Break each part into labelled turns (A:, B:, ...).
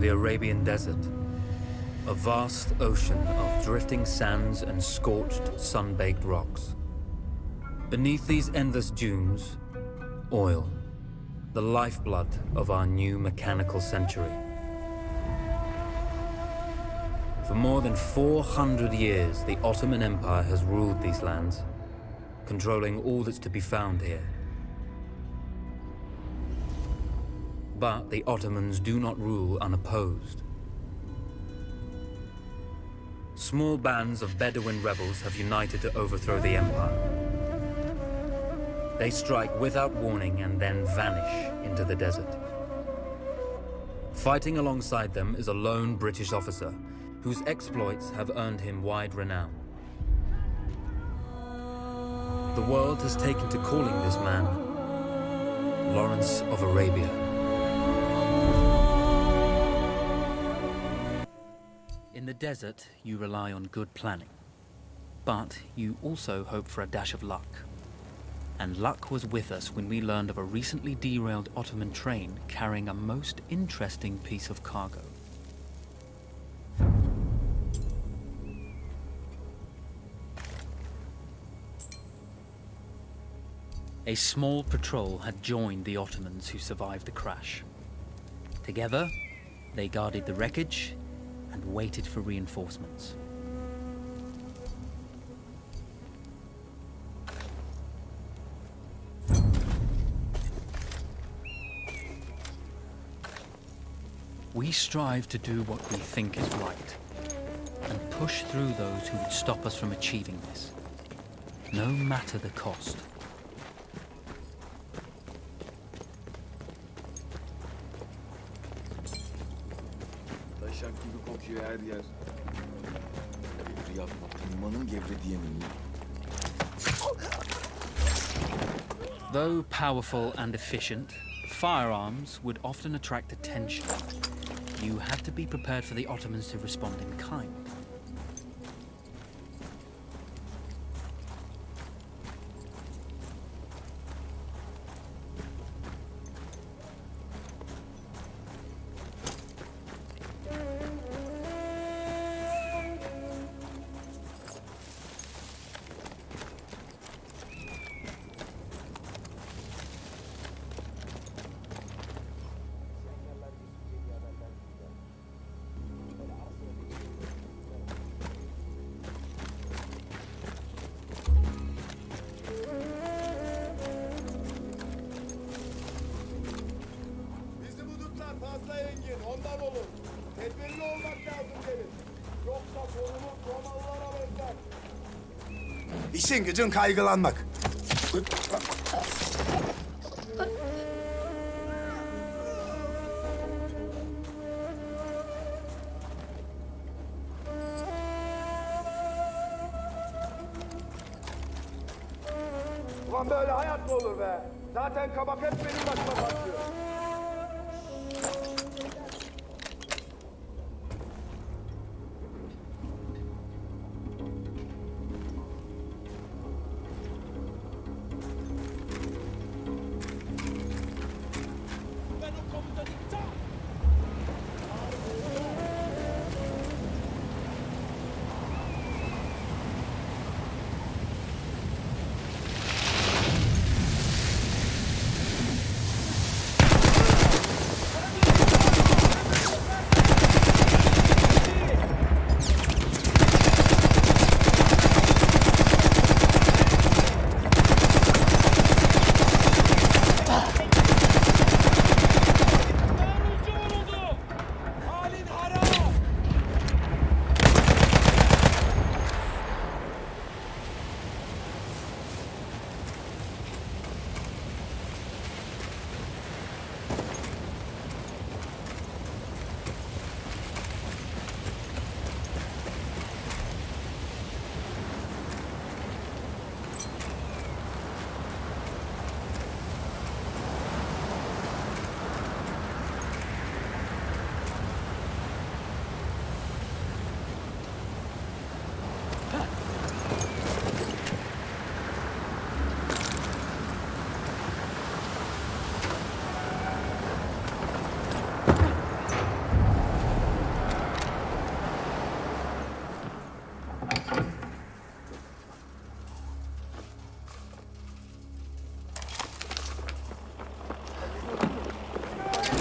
A: The Arabian Desert. A vast ocean of drifting sands and scorched, sun-baked rocks. Beneath these endless dunes, oil, the lifeblood of our new mechanical century. For more than 400 years, the Ottoman Empire has ruled these lands, controlling all that's to be found here. But the Ottomans do not rule unopposed. Small bands of Bedouin rebels have united to overthrow the empire. They strike without warning and then vanish into the desert. Fighting alongside them is a lone British officer whose exploits have earned him wide renown. The world has taken to calling this man Lawrence of Arabia. In the desert, you rely on good planning, but you also hope for a dash of luck. And luck was with us when we learned of a recently derailed Ottoman train carrying a most interesting piece of cargo. A small patrol had joined the Ottomans who survived the crash. Together, they guarded the wreckage and waited for reinforcements. We strive to do what we think is right, and push through those who would stop us from achieving this, no matter the cost. Though powerful and efficient, firearms would often attract attention. You had to be prepared for the Ottomans to respond in kind.
B: İşin gücün kaygılanmak.
C: Ulan böyle hayat mı olur be? Zaten kabak hep benim başıma patlıyor.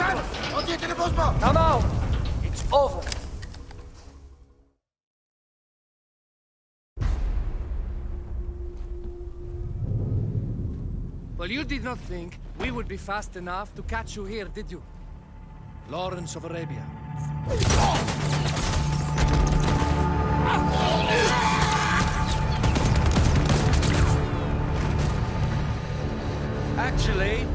D: Now, now! It's over! Well, you did not think we would be fast enough to catch you here, did you? Lawrence of Arabia.
E: Actually,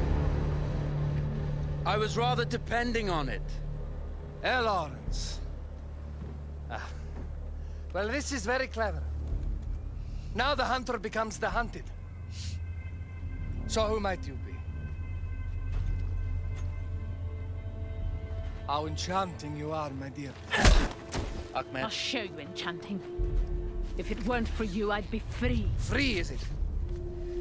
E: I was rather depending on it.
D: Lawrence. Well, this is very clever. Now the hunter becomes the hunted. So who might you be? How enchanting you are, my dear.
E: Ahmed.
F: I'll show you enchanting. If it weren't for you, I'd be free.
D: Free, is it?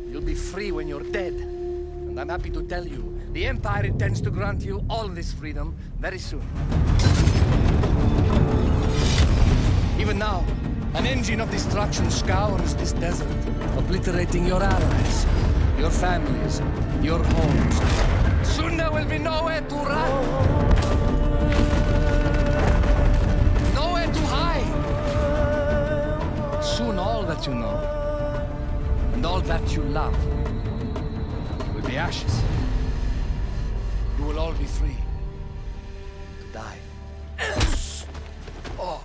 D: You'll be free when you're dead. And I'm happy to tell you, the Empire intends to grant you all this freedom very soon. Even now, an engine of destruction scours this desert, obliterating your allies, your families, your homes. Soon there will be nowhere to run. Nowhere to hide. Soon all that you know, and all that you love, will be ashes. You will all be free to die. Oh,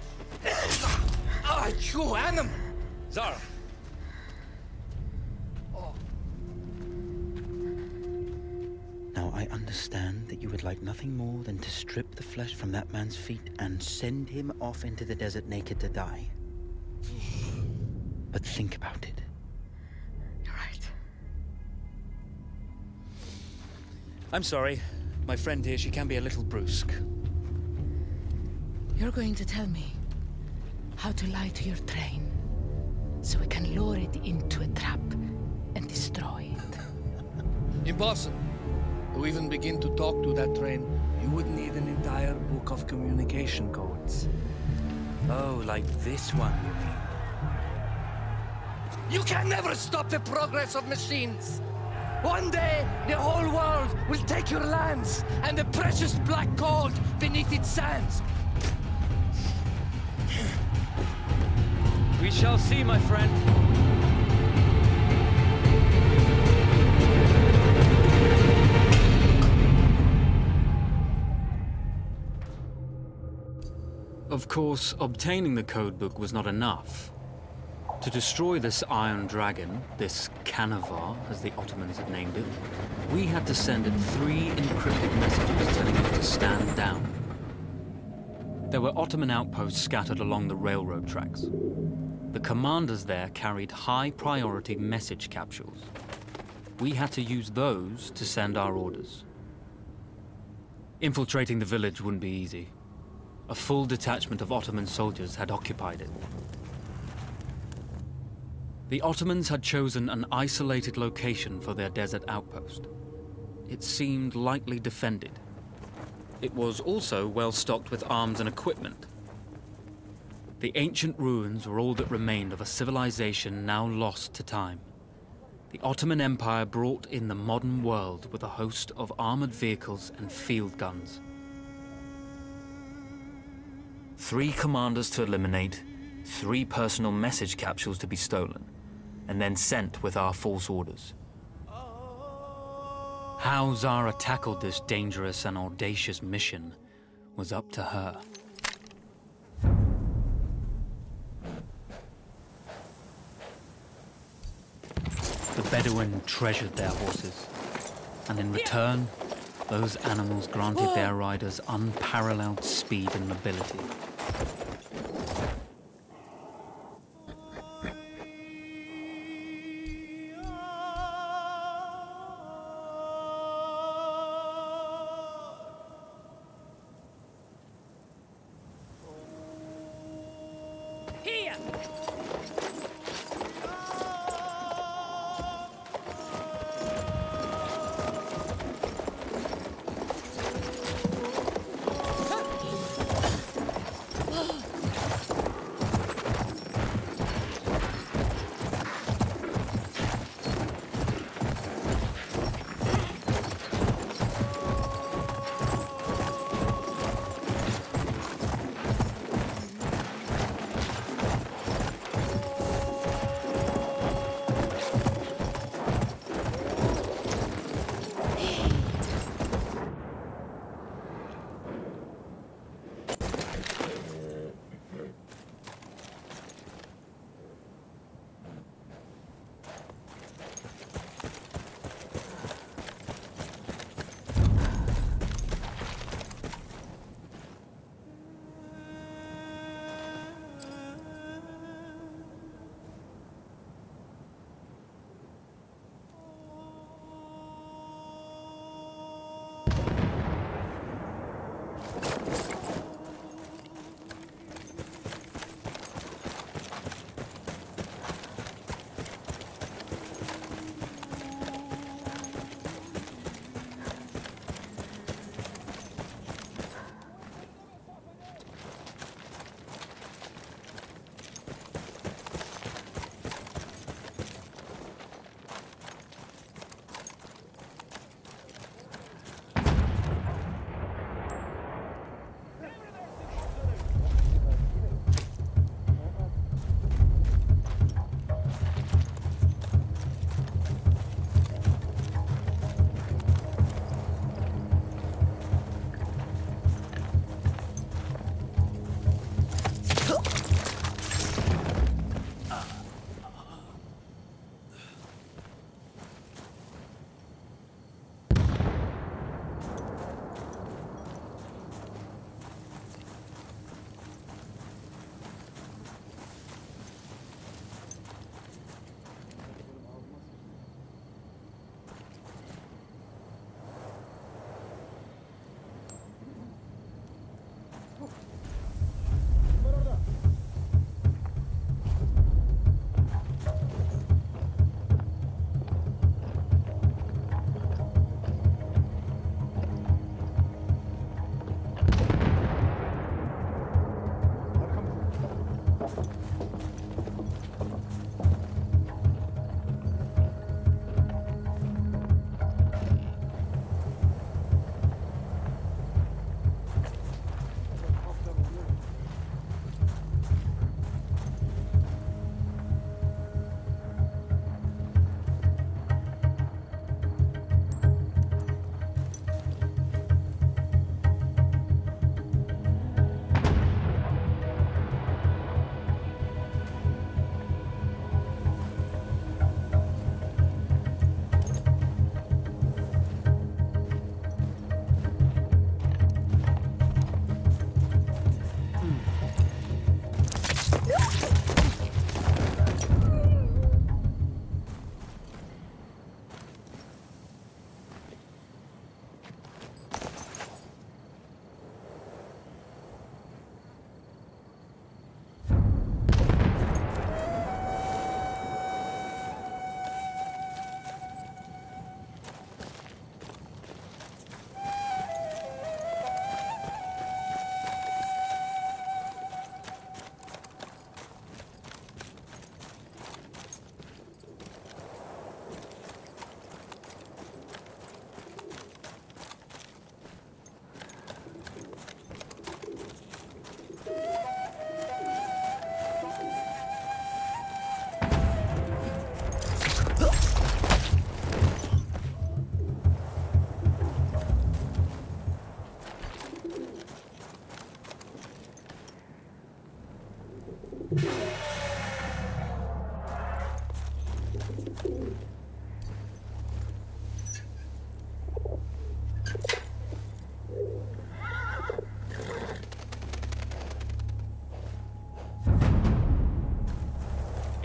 D: you animal!
E: Zara!
G: Now, I understand that you would like nothing more than to strip the flesh from that man's feet and send him off into the desert naked to die. But think about it.
F: You're right.
E: I'm sorry. My friend here, she can be a little brusque.
F: You're going to tell me how to lie to your train, so we can lure it into a trap and destroy it.
D: Impossible. To even begin to talk to that train, you would need an entire book of communication codes.
G: Oh, like this one, you mean?
D: You can never stop the progress of machines! One day, the whole world will take your lands, and the precious black gold beneath its sands.
E: We shall see, my friend.
A: Of course, obtaining the codebook was not enough. To destroy this Iron Dragon, this Canavar, as the Ottomans had named it, we had to send it 3 encrypted messages telling it to stand down. There were Ottoman outposts scattered along the railroad tracks. The commanders there carried high-priority message capsules. We had to use those to send our orders. Infiltrating the village wouldn't be easy. A full detachment of Ottoman soldiers had occupied it. The Ottomans had chosen an isolated location for their desert outpost. It seemed lightly defended. It was also well stocked with arms and equipment. The ancient ruins were all that remained of a civilization now lost to time. The Ottoman Empire brought in the modern world with a host of armored vehicles and field guns. 3 commanders to eliminate, 3 personal message capsules to be stolen, and then sent with our false orders. How Zara tackled this dangerous and audacious mission was up to her. The Bedouin treasured their horses, and in return, those animals granted their riders unparalleled speed and mobility.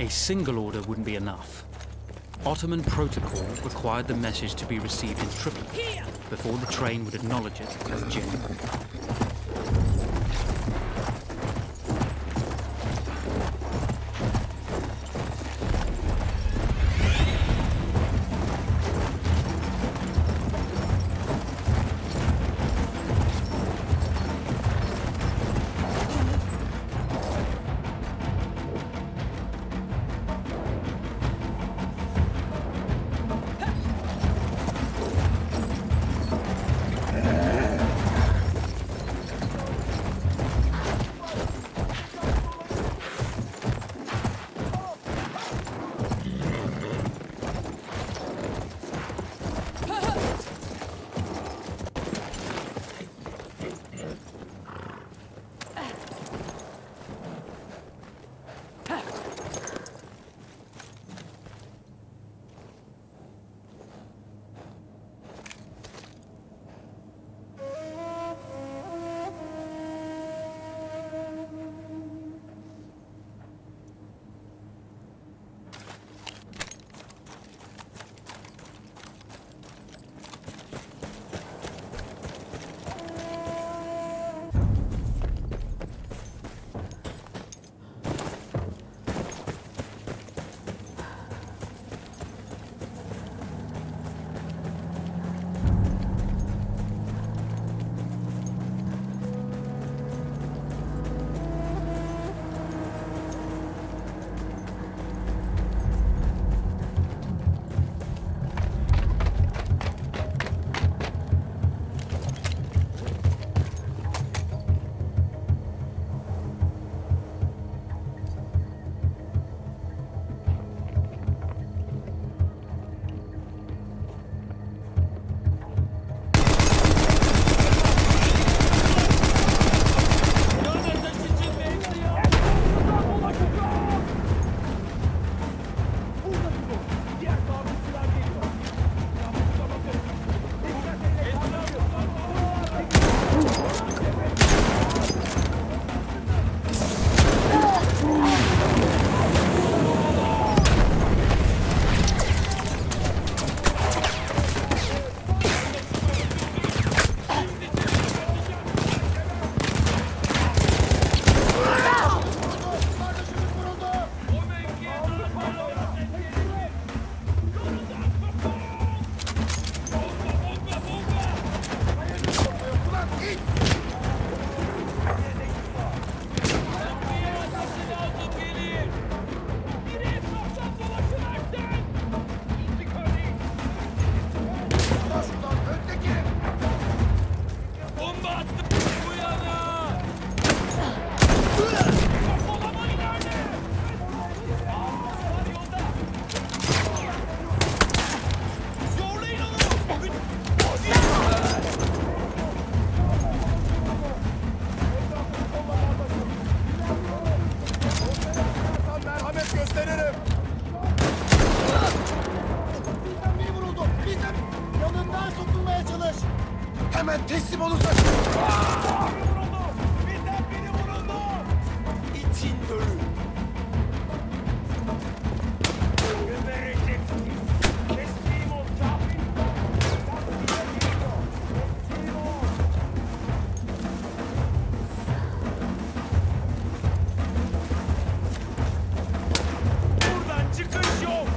A: A single order wouldn't be enough. Ottoman protocol required the message to be received in triplicate before the train would acknowledge it as genuine.
C: Hemen teslim olursak... Bizden biri vuruldu! İçin ölü! Gömereceksin! Teslim ol kafir! Teslim ol! Buradan çıkış yok!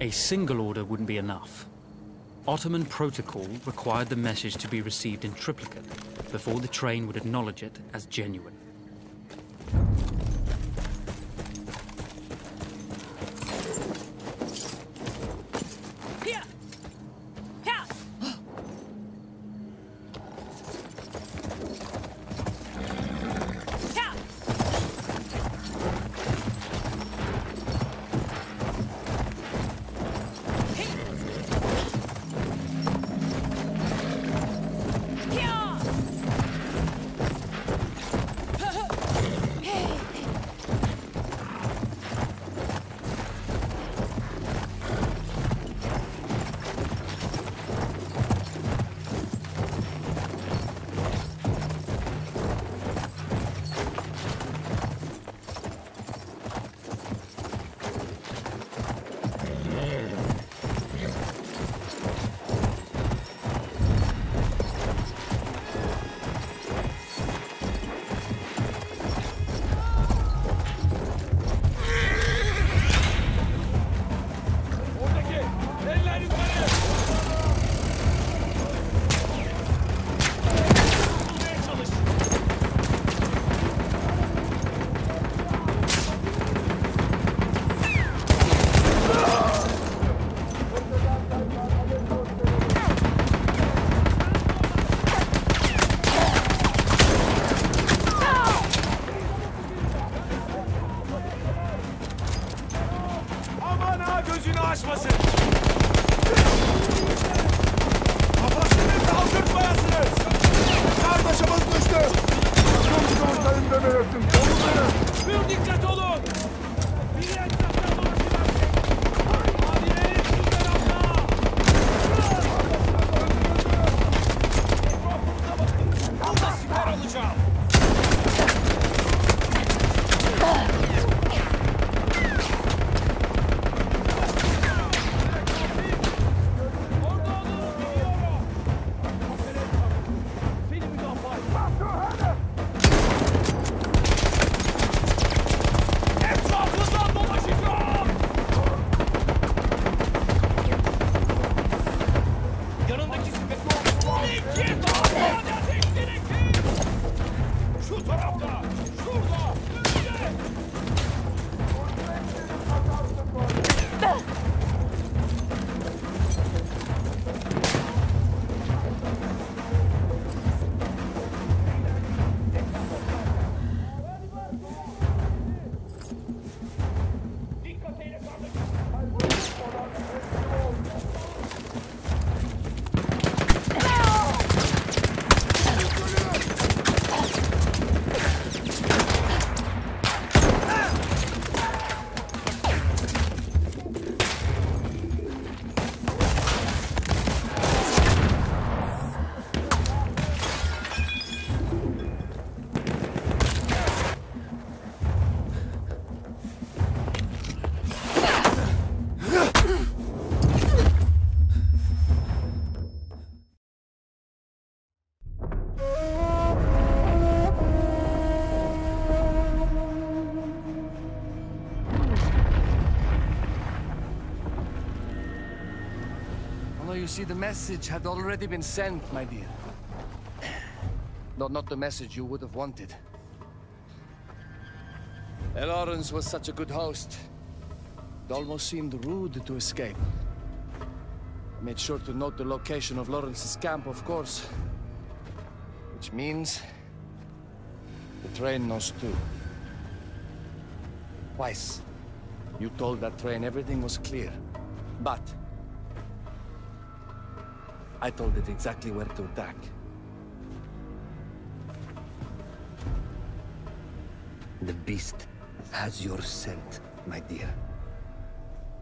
A: A single order wouldn't be enough. Ottoman protocol required the message to be received in triplicate before the train would acknowledge it as genuine.
D: you see, the message had already been sent, my dear. Not the message you would have wanted. Lawrence was such a good host. It almost seemed rude to escape. I made sure to note the location of Lawrence's camp, of course. Which means... the train knows too. Twice, you told that train everything was clear. But... I told it exactly where to attack. The beast has your scent, my dear.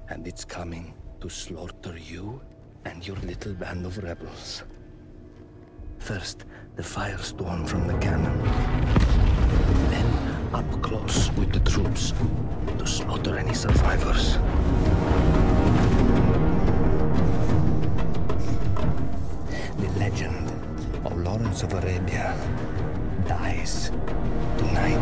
D: And it's coming to slaughter you and your little band of rebels. First, the firestorm from the cannon. Then, up close with the troops to slaughter any survivors. The legend of Lawrence of Arabia dies tonight.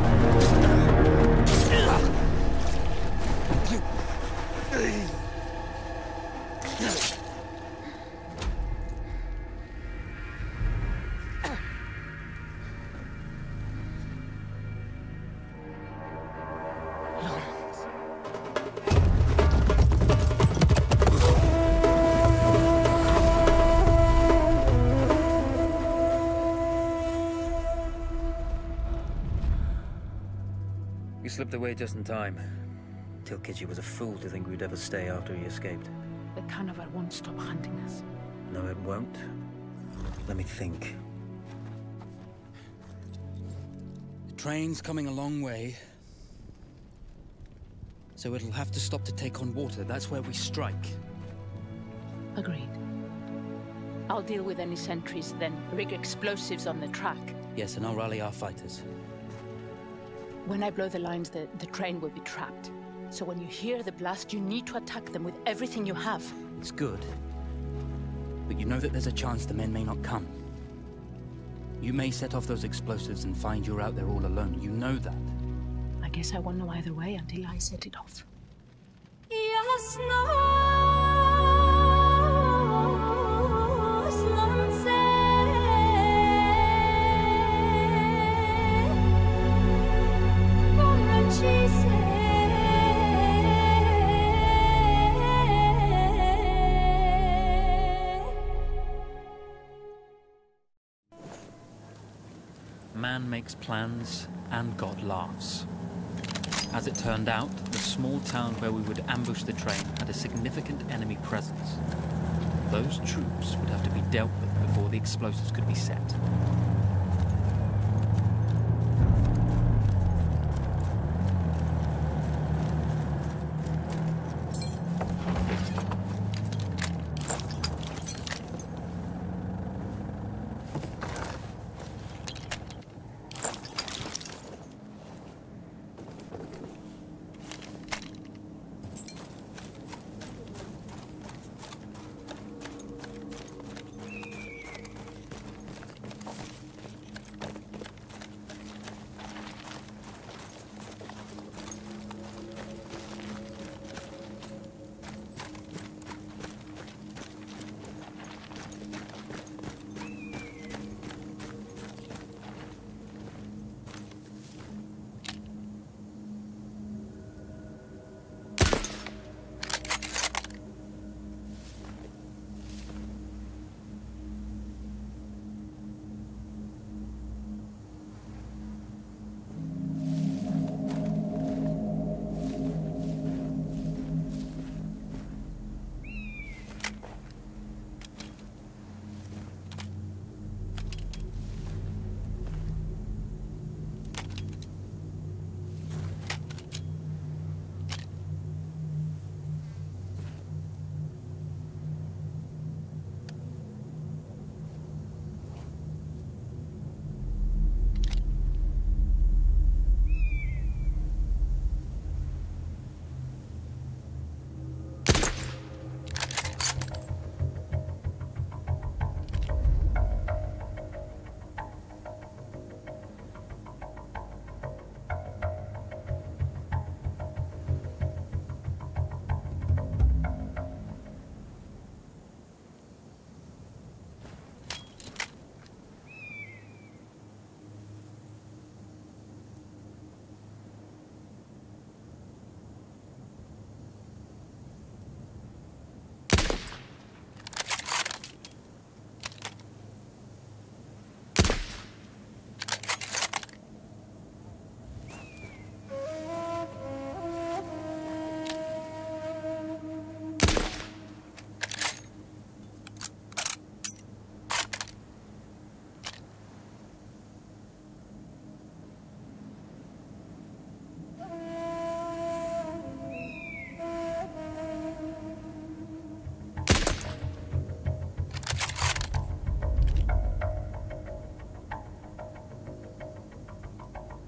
A: You slipped away just in time. Tilkici was a fool to think we'd ever stay after he escaped.
F: The Canavar won't stop hunting us.
A: No, it won't. Let me think.
E: The train's coming a long way. So it'll have to stop to take on water. That's where we strike.
F: Agreed. I'll deal with any sentries, then rig explosives on the track.
E: Yes, and I'll rally our fighters.
F: When I blow the lines, the train will be trapped. So when you hear the blast, you need to attack them with everything you have.
E: It's good. But you know that there's a chance the men may not come. You may set off those explosives and find you're out there all alone. You know that.
F: I guess I won't know either way until I set it off.
A: Man makes plans, and God laughs. As it turned out, the small town where we would ambush the train had a significant enemy presence. Those troops would have to be dealt with before the explosives could be set.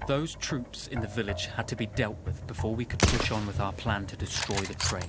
E: Those troops in the village had to be dealt with before we could push on with our plan to destroy the train.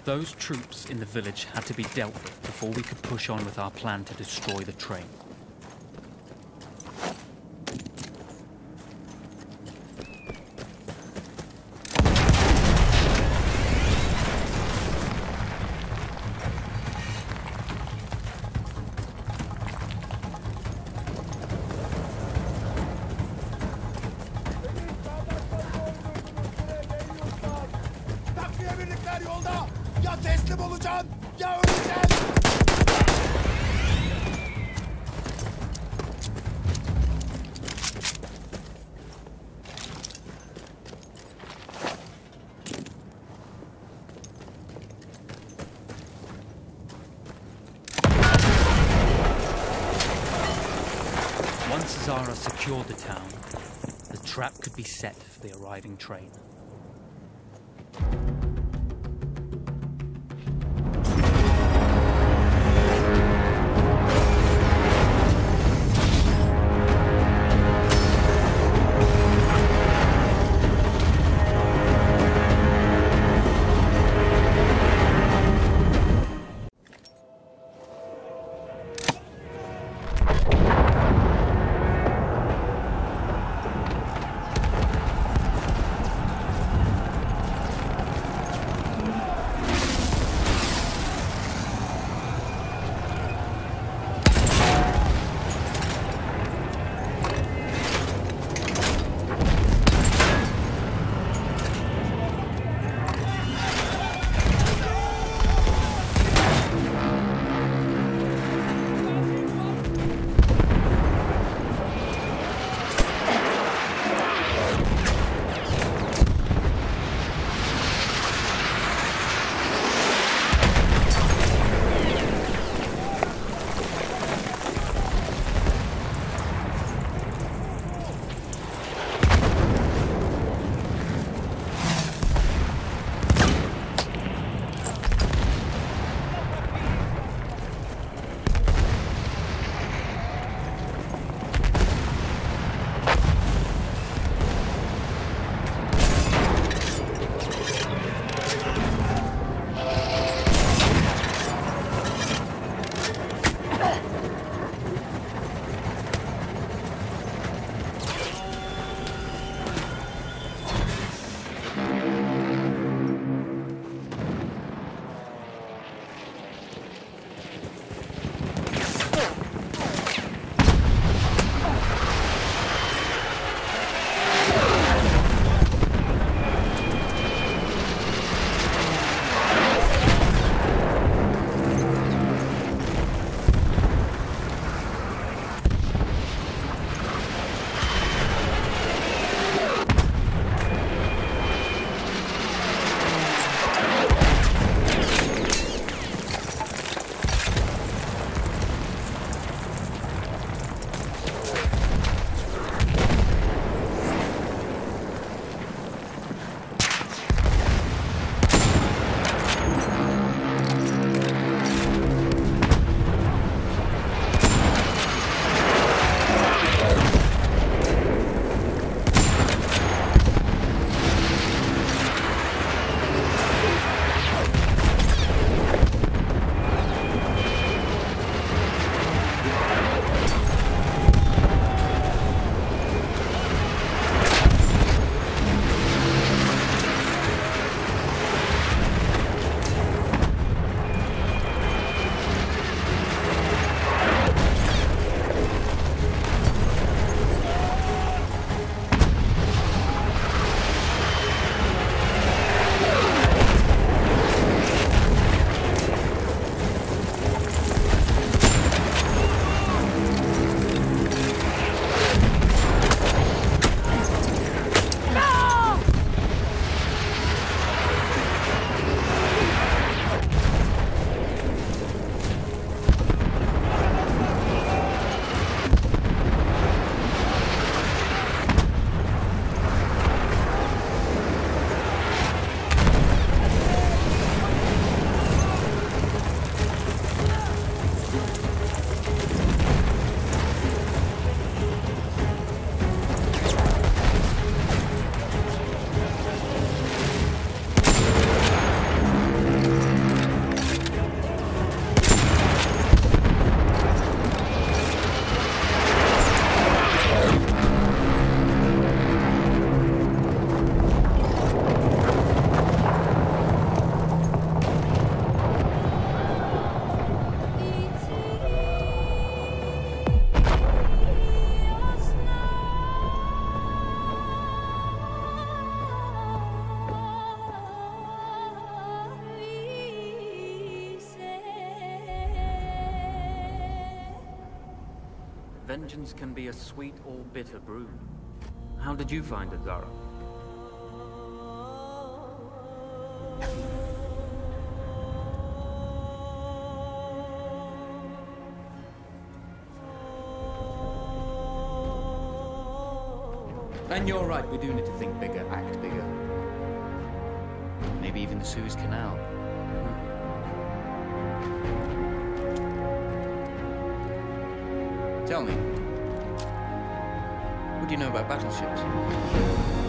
A: Those troops in the village had to be dealt with before we could push on with our plan to destroy the train. Once Zara secured the town, the trap could be set for the arriving train. Vengeance can be a sweet or bitter brew. How did you find it, Zara?
E: And you're right, we do need to think bigger, act bigger. Maybe even the Suez Canal. Tell me, what do you know about battleships?